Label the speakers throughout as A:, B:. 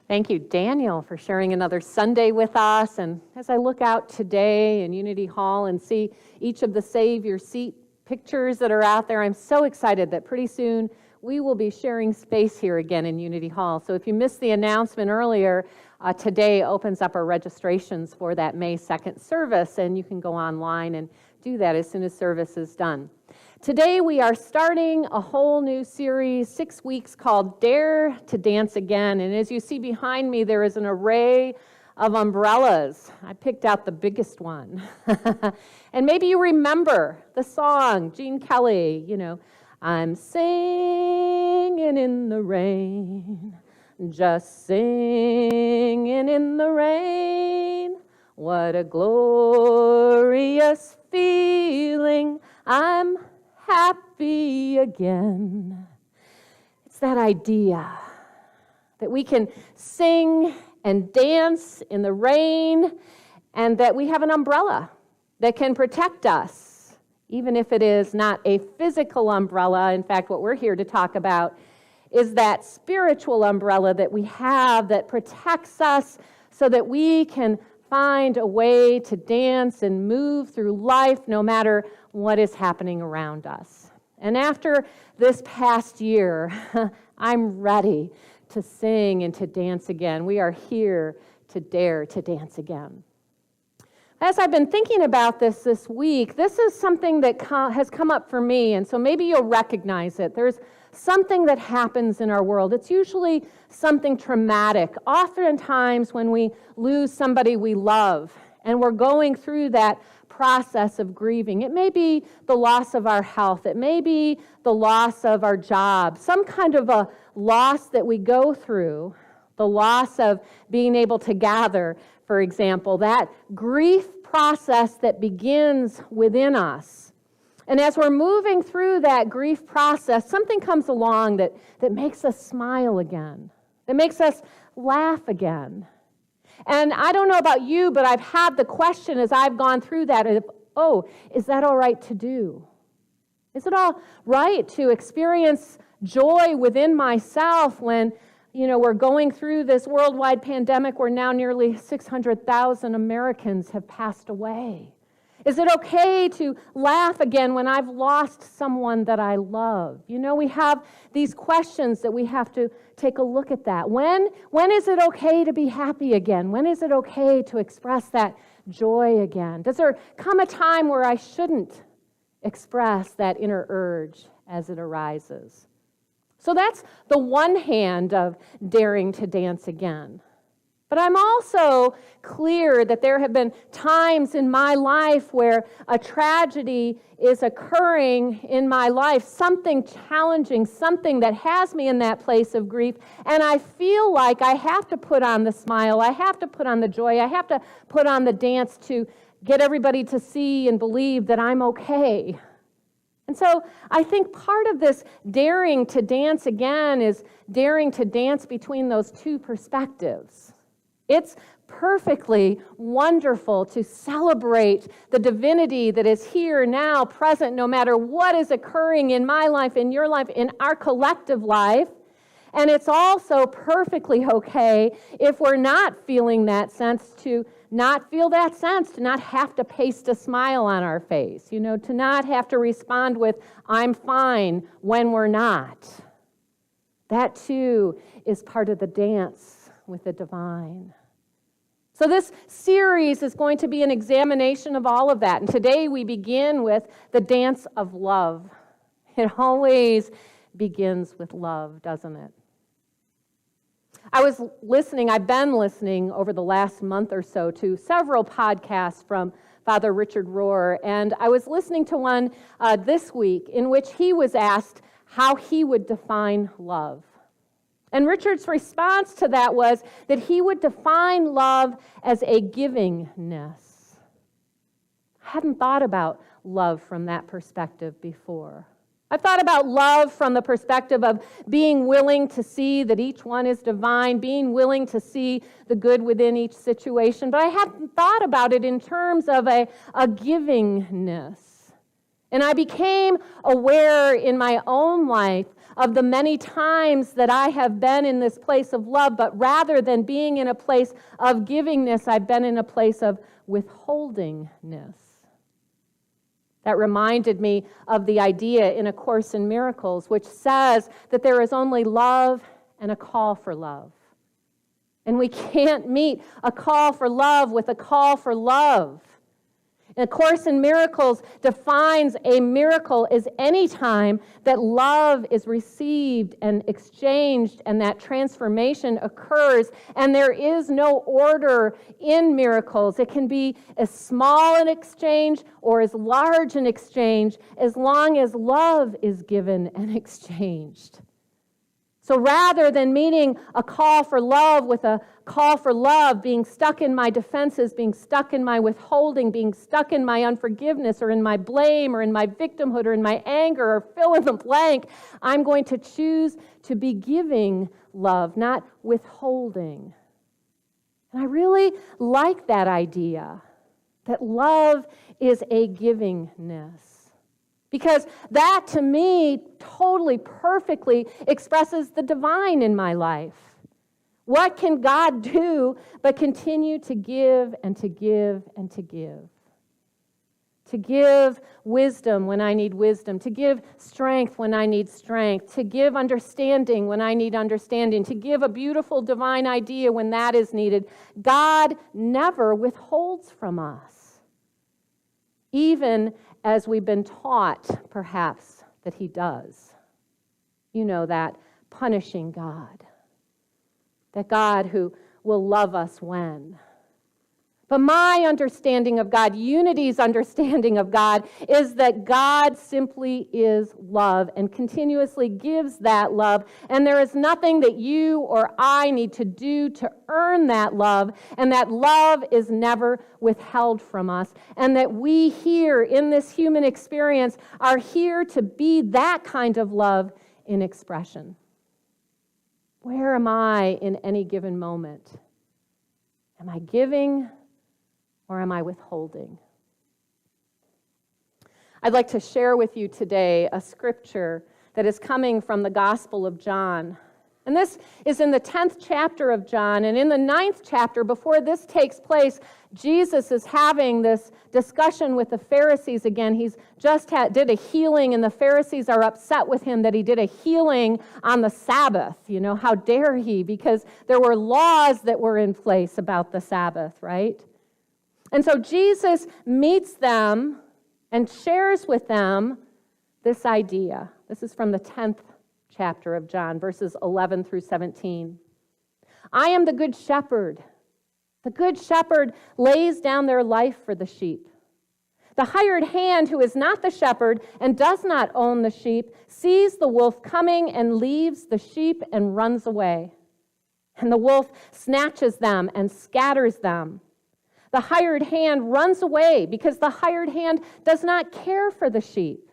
A: Thank you, Daniel, for sharing another Sunday with us. And as I look out today in Unity Hall and see each of the Save Your Seat pictures that are out there, I'm so excited that pretty soon we will be sharing space here again in Unity Hall. So if you missed the announcement earlier, today opens up our registrations for that May 2nd service, and you can go online and do that as soon as service is done. Today we are starting a whole new series, 6 weeks, called Dare to Dance Again. And as you see behind me, there is an array of umbrellas. I picked out the biggest one. And maybe you remember the song, Gene Kelly, I'm singing in the rain, just singing in the rain. What a glorious feeling, I'm happy again. It's that idea that we can sing and dance in the rain and that we have an umbrella that can protect us, even if it is not a physical umbrella. In fact, what we're here to talk about is that spiritual umbrella that we have that protects us so that we can find a way to dance and move through life no matter what is happening around us. And after this past year, I'm ready to sing and to dance again. We are here to dare to dance again. As I've been thinking about this week, this is something that has come up for me, and so maybe you'll recognize it. There's something that happens in our world. It's usually something traumatic. Oftentimes when we lose somebody we love and we're going through that process of grieving, it may be the loss of our health, it may be the loss of our job, some kind of a loss that we go through, the loss of being able to gather, for example, that grief process that begins within us. And as we're moving through that grief process, something comes along that makes us smile again, that makes us laugh again. And I don't know about you, but I've had the question as I've gone through that, is that all right to do? Is it all right to experience joy within myself when, we're going through this worldwide pandemic where now nearly 600,000 Americans have passed away? Is it okay to laugh again when I've lost someone that I love? We have these questions that we have to take a look at that. When is it okay to be happy again? When is it okay to express that joy again? Does there come a time where I shouldn't express that inner urge as it arises? So that's the one hand of daring to dance again. But I'm also clear that there have been times in my life where a tragedy is occurring in my life, something challenging, something that has me in that place of grief, and I feel like I have to put on the smile, I have to put on the joy, I have to put on the dance to get everybody to see and believe that I'm okay. And so I think part of this daring to dance again is daring to dance between those two perspectives. It's perfectly wonderful to celebrate the divinity that is here now, present, no matter what is occurring in my life, in your life, in our collective life. And it's also perfectly okay if we're not feeling that sense to not feel that sense, to not have to paste a smile on our face, to not have to respond with, I'm fine, when we're not. That too is part of the dance with the divine. So this series is going to be an examination of all of that. And today we begin with the dance of love. It always begins with love, doesn't it? I've been listening over the last month or so to several podcasts from Father Richard Rohr, and I was listening to one this week in which he was asked how he would define love. And Richard's response to that was that he would define love as a givingness. I hadn't thought about love from that perspective before. I've thought about love from the perspective of being willing to see that each one is divine, being willing to see the good within each situation, but I hadn't thought about it in terms of a givingness. And I became aware in my own life of the many times that I have been in this place of love, but rather than being in a place of givingness, I've been in a place of withholdingness. That reminded me of the idea in A Course in Miracles, which says that there is only love and a call for love. And we can't meet a call for love with a call for love. And A Course in Miracles defines a miracle as any time that love is received and exchanged and that transformation occurs. And there is no order in miracles. It can be as small an exchange or as large an exchange as long as love is given and exchanged. So rather than meeting a call for love with a call for love, being stuck in my defenses, being stuck in my withholding, being stuck in my unforgiveness or in my blame or in my victimhood or in my anger or fill in the blank, I'm going to choose to be giving love, not withholding. And I really like that idea, that love is a givingness. Because that, to me, totally, perfectly expresses the divine in my life. What can God do but continue to give and to give and to give? To give wisdom when I need wisdom, to give strength when I need strength, to give understanding when I need understanding, to give a beautiful divine idea when that is needed. God never withholds from us, even as we've been taught, perhaps, that he does. You know, that punishing God. That God who will love us when. But my understanding of God, Unity's understanding of God, is that God simply is love and continuously gives that love. And there is nothing that you or I need to do to earn that love. And that love is never withheld from us. And that we here in this human experience are here to be that kind of love in expression. Where am I in any given moment? Am I giving? Or am I withholding? I'd like to share with you today a scripture that is coming from the Gospel of John. And this is in the 10th chapter of John. And in the 9th chapter, before this takes place, Jesus is having this discussion with the Pharisees again. He's just did a healing, and the Pharisees are upset with him that he did a healing on the Sabbath. You know, how dare he? Because there were laws that were in place about the Sabbath, right? And so Jesus meets them and shares with them this idea. This is from the 10th chapter of John, verses 11 through 17. I am the good shepherd. The good shepherd lays down their life for the sheep. The hired hand who is not the shepherd and does not own the sheep sees the wolf coming and leaves the sheep and runs away. And the wolf snatches them and scatters them. The hired hand runs away because the hired hand does not care for the sheep.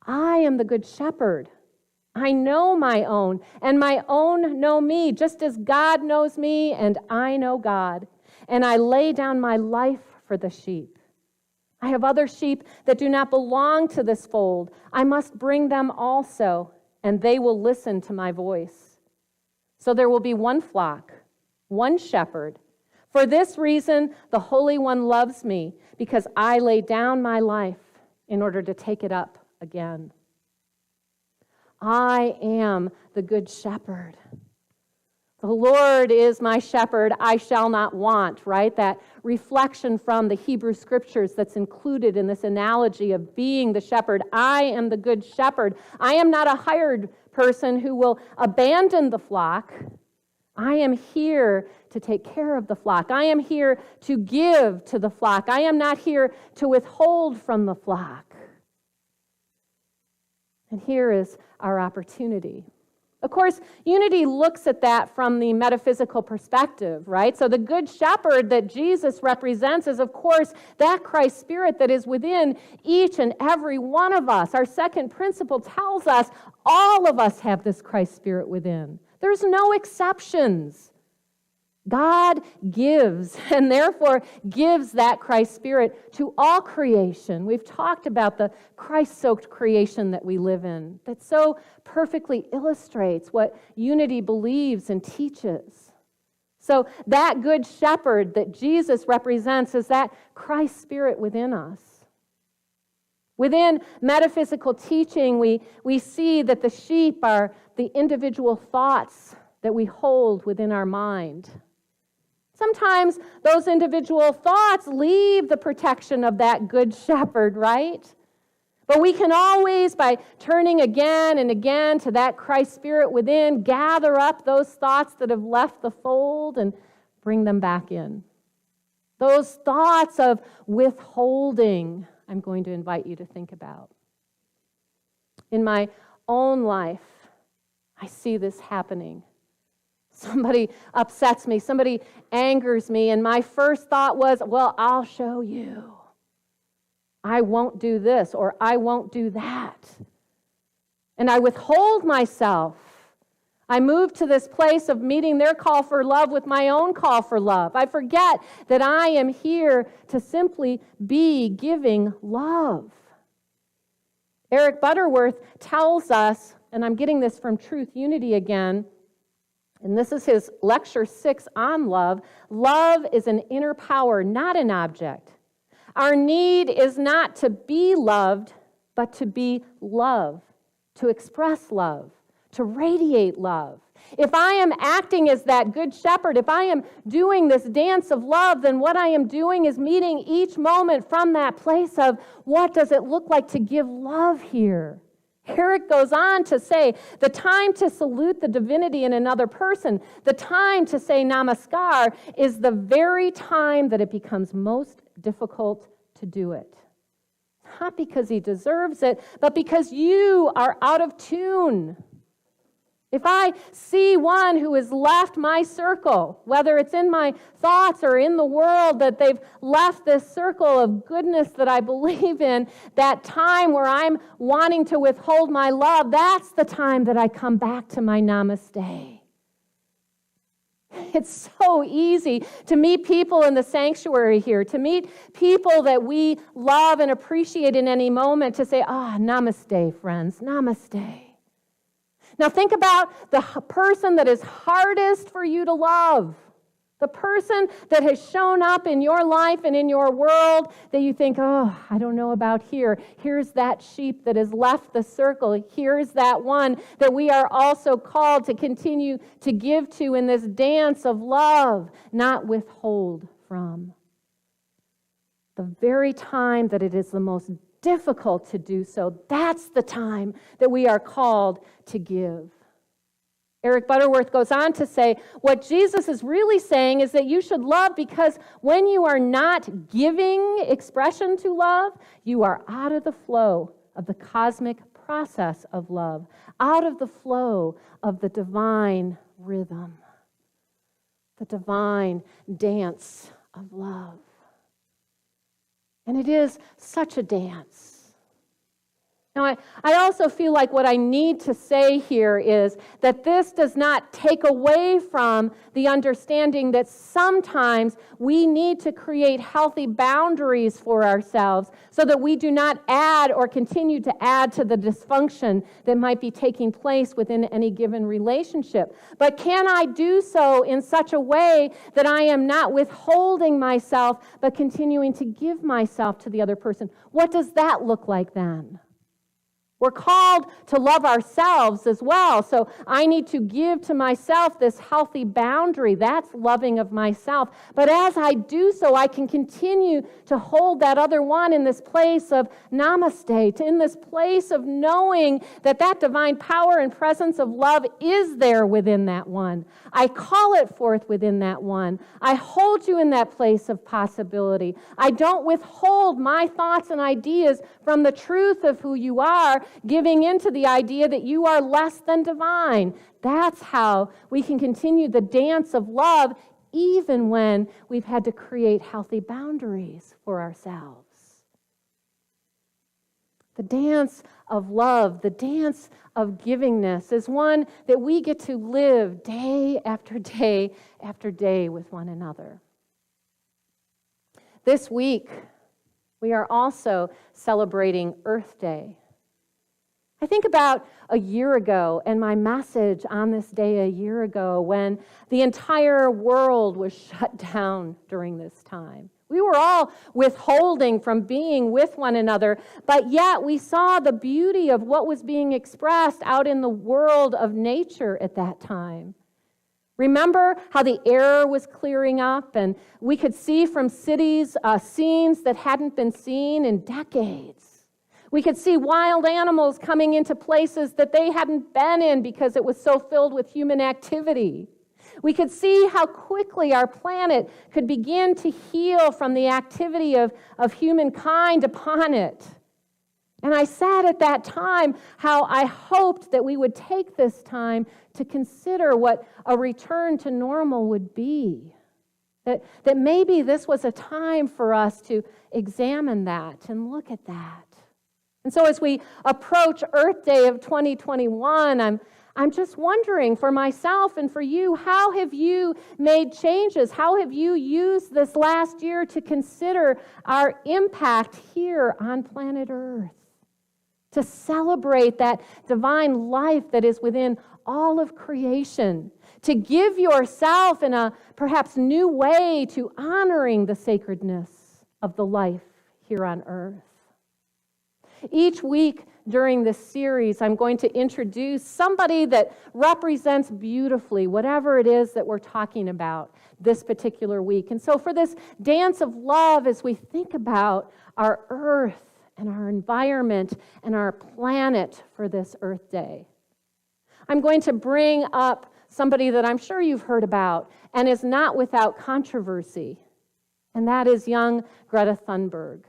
A: I am the good shepherd. I know my own, and my own know me, just as God knows me, and I know God. And I lay down my life for the sheep. I have other sheep that do not belong to this fold. I must bring them also, and they will listen to my voice. So there will be one flock, one shepherd. For this reason, the Holy One loves me, because I lay down my life in order to take it up again. I am the good shepherd. The Lord is my shepherd, I shall not want, right? That reflection from the Hebrew Scriptures that's included in this analogy of being the shepherd. I am the good shepherd. I am not a hired person who will abandon the flock. I am here to take care of the flock. I am here to give to the flock. I am not here to withhold from the flock. And here is our opportunity. Of course, Unity looks at that from the metaphysical perspective, right? So the good shepherd that Jesus represents is, of course, that Christ Spirit that is within each and every one of us. Our second principle tells us all of us have this Christ Spirit within. There's no exceptions. God gives, and therefore gives that Christ Spirit to all creation. We've talked about the Christ-soaked creation that we live in that so perfectly illustrates what unity believes and teaches. So that good shepherd that Jesus represents is that Christ Spirit within us. Within metaphysical teaching, we see that the sheep are the individual thoughts that we hold within our mind. Sometimes those individual thoughts leave the protection of that good shepherd, right? But we can always, by turning again and again to that Christ Spirit within, gather up those thoughts that have left the fold and bring them back in. Those thoughts of withholding, I'm going to invite you to think about. In my own life, I see this happening. Somebody upsets me, somebody angers me, and my first thought was, well, I'll show you. I won't do this, or I won't do that. And I withhold myself. I move to this place of meeting their call for love with my own call for love. I forget that I am here to simply be giving love. Eric Butterworth tells us, and I'm getting this from Truth Unity again, and this is his lecture 6 on love. Love is an inner power, not an object. Our need is not to be loved, but to be love, to express love, to radiate love. If I am acting as that good shepherd, if I am doing this dance of love, then what I am doing is meeting each moment from that place of what does it look like to give love here? Eric goes on to say, the time to salute the divinity in another person, the time to say namaskar, is the very time that it becomes most difficult to do it. Not because he deserves it, but because you are out of tune. If I see one who has left my circle, whether it's in my thoughts or in the world, that they've left this circle of goodness that I believe in, that time where I'm wanting to withhold my love, that's the time that I come back to my namaste. It's so easy to meet people in the sanctuary here, to meet people that we love and appreciate in any moment, to say, namaste, friends, namaste. Now think about the person that is hardest for you to love. The person that has shown up in your life and in your world that you think, I don't know about here. Here's that sheep that has left the circle. Here's that one that we are also called to continue to give to in this dance of love, not withhold from. The very time that it is the most difficult to do so, that's the time that we are called to give. Eric Butterworth goes on to say, what Jesus is really saying is that you should love because when you are not giving expression to love, you are out of the flow of the cosmic process of love, out of the flow of the divine rhythm, the divine dance of love. And it is such a dance. Now, I also feel like what I need to say here is that this does not take away from the understanding that sometimes we need to create healthy boundaries for ourselves so that we do not add or continue to add to the dysfunction that might be taking place within any given relationship. But can I do so in such a way that I am not withholding myself, but continuing to give myself to the other person? What does that look like then? We're called to love ourselves as well. So I need to give to myself this healthy boundary. That's loving of myself. But as I do so, I can continue to hold that other one in this place of namaste, in this place of knowing that that divine power and presence of love is there within that one. I call it forth within that one. I hold you in that place of possibility. I don't withhold my thoughts and ideas from the truth of who you are, giving into the idea that you are less than divine. That's how we can continue the dance of love even when we've had to create healthy boundaries for ourselves. The dance of love, the dance of givingness is one that we get to live day after day after day with one another. This week, we are also celebrating Earth Day. I think about a year ago and my message on this day a year ago when the entire world was shut down during this time. We were all withholding from being with one another, but yet we saw the beauty of what was being expressed out in the world of nature at that time. Remember how the air was clearing up and we could see from cities scenes that hadn't been seen in decades. We could see wild animals coming into places that they hadn't been in because it was so filled with human activity. We could see how quickly our planet could begin to heal from the activity of humankind upon it. And I said at that time how I hoped that we would take this time to consider what a return to normal would be. That maybe this was a time for us to examine that and look at that. And so as we approach Earth Day of 2021, I'm just wondering for myself and for you, how have you made changes? How have you used this last year to consider our impact here on planet Earth? To celebrate that divine life that is within all of creation. To give yourself in a perhaps new way to honoring the sacredness of the life here on Earth. Each week during this series, I'm going to introduce somebody that represents beautifully whatever it is that we're talking about this particular week. And so for this dance of love, as we think about our earth and our environment and our planet for this Earth Day, I'm going to bring up somebody that I'm sure you've heard about and is not without controversy, and that is young Greta Thunberg.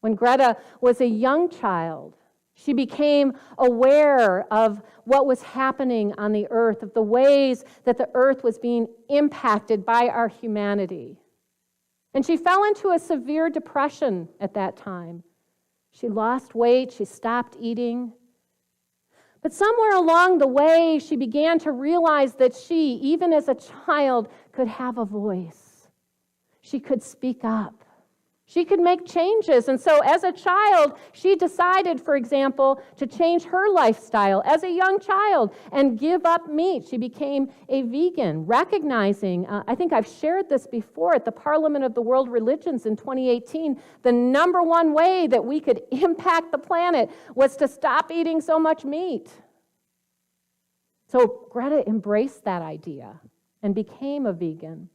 A: When Greta was a young child, she became aware of what was happening on the earth, of the ways that the earth was being impacted by our humanity. And she fell into a severe depression at that time. She lost weight, she stopped eating. But somewhere along the way, she began to realize that she, even as a child, could have a voice. She could speak up. She could make changes. And so as a child, she decided, for example, to change her lifestyle as a young child and give up meat. She became a vegan, recognizing, I think I've shared this before at the Parliament of the World Religions in 2018, the number one way that we could impact the planet was to stop eating so much meat. So Greta embraced that idea and became a vegan.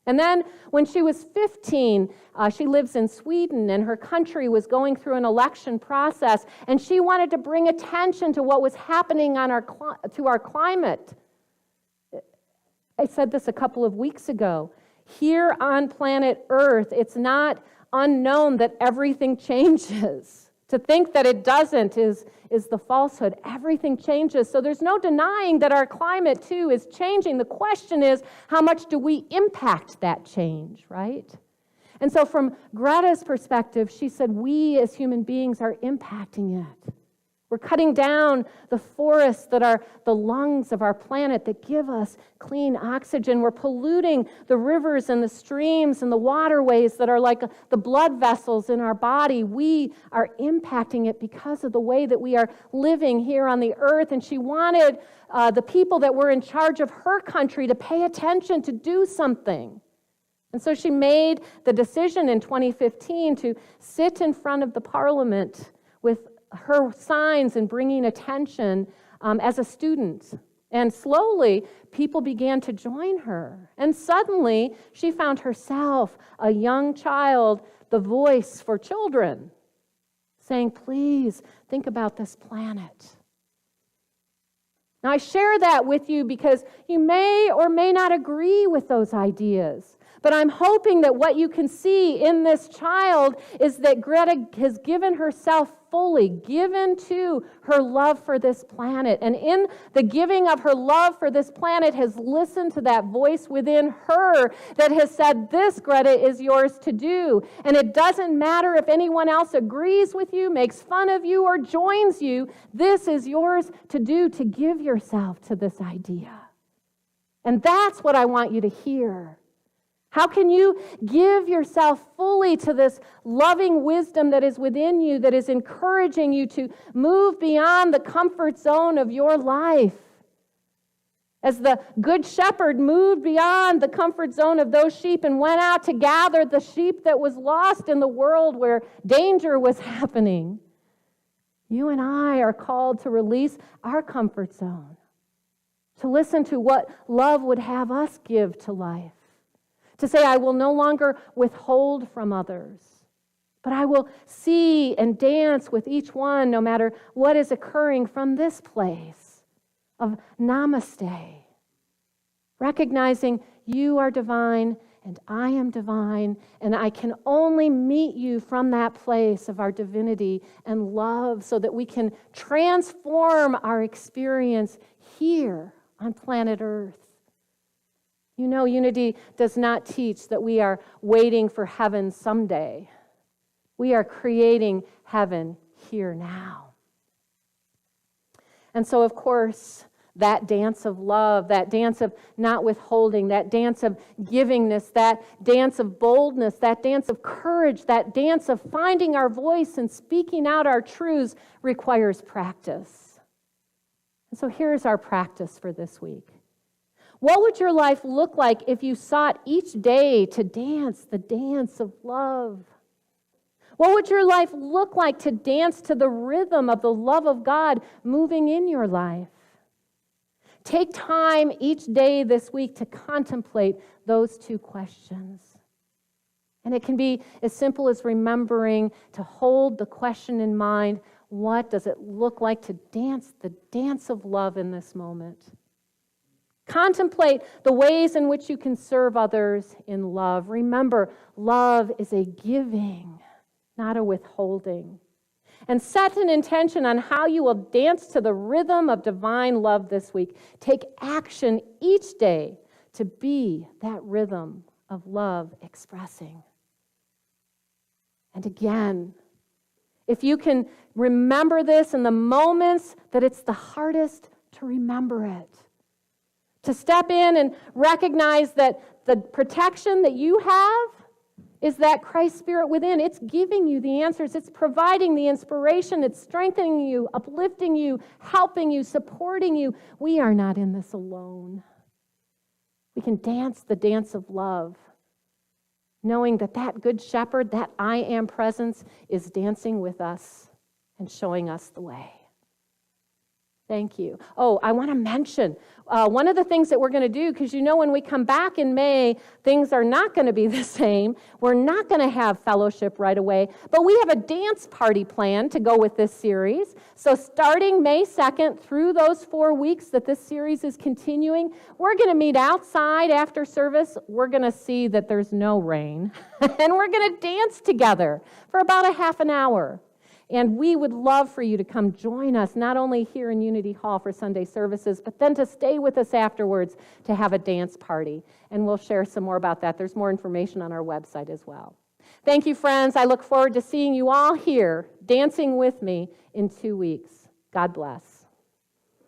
A: And then when she was 15, she lives in Sweden, and her country was going through an election process, and she wanted to bring attention to what was happening on to our climate. I said this a couple of weeks ago. Here on planet Earth, it's not unknown that everything changes. To think that it doesn't is the falsehood. Everything changes. So there's no denying that our climate, too, is changing. The question is, how much do we impact that change, right? And so from Greta's perspective, she said, we as human beings are impacting it. We're cutting down the forests that are the lungs of our planet that give us clean oxygen. We're polluting the rivers and the streams and the waterways that are like the blood vessels in our body. We are impacting it because of the way that we are living here on the earth. And she wanted the people that were in charge of her country to pay attention, to do something. And so she made the decision in 2015 to sit in front of the Parliament with her signs and bringing attention as a student. And slowly, people began to join her. And suddenly, she found herself, a young child, the voice for children, saying, please think about this planet. Now, I share that with you because you may or may not agree with those ideas. But I'm hoping that what you can see in this child is that Greta has given herself fully, given to her love for this planet. And in the giving of her love for this planet has listened to that voice within her that has said, this, Greta, is yours to do. And it doesn't matter if anyone else agrees with you, makes fun of you, or joins you. This is yours to do, to give yourself to this idea. And that's what I want you to hear. How can you give yourself fully to this loving wisdom that is within you, that is encouraging you to move beyond the comfort zone of your life? As the good shepherd moved beyond the comfort zone of those sheep and went out to gather the sheep that was lost in the world where danger was happening, you and I are called to release our comfort zone, to listen to what love would have us give to life. To say, I will no longer withhold from others, but I will see and dance with each one, no matter what is occurring from this place of namaste. Recognizing you are divine and I am divine, and I can only meet you from that place of our divinity and love so that we can transform our experience here on planet Earth. You know, Unity does not teach that we are waiting for heaven someday. We are creating heaven here now. And so, of course, that dance of love, that dance of not withholding, that dance of givingness, that dance of boldness, that dance of courage, that dance of finding our voice and speaking out our truths requires practice. And so here's our practice for this week. What would your life look like if you sought each day to dance the dance of love? What would your life look like to dance to the rhythm of the love of God moving in your life? Take time each day this week to contemplate those two questions. And it can be as simple as remembering to hold the question in mind, what does it look like to dance the dance of love in this moment? Contemplate the ways in which you can serve others in love. Remember, love is a giving, not a withholding. And set an intention on how you will dance to the rhythm of divine love this week. Take action each day to be that rhythm of love expressing. And again, if you can remember this in the moments that it's the hardest to remember it, to step in and recognize that the protection that you have is that Christ Spirit within. It's giving you the answers. It's providing the inspiration. It's strengthening you, uplifting you, helping you, supporting you. We are not in this alone. We can dance the dance of love, knowing that that good shepherd, that I am presence, is dancing with us and showing us the way. Thank you. Oh, I want to mention one of the things that we're going to do, because you know when we come back in May, things are not going to be the same. We're not going to have fellowship right away, but we have a dance party planned to go with this series. So starting May 2nd through those 4 weeks that this series is continuing, we're going to meet outside after service. We're going to see that there's no rain, and we're going to dance together for about a half an hour. And we would love for you to come join us, not only here in Unity Hall for Sunday services, but then to stay with us afterwards to have a dance party. And we'll share some more about that. There's more information on our website as well. Thank you, friends. I look forward to seeing you all here dancing with me in 2 weeks. God bless.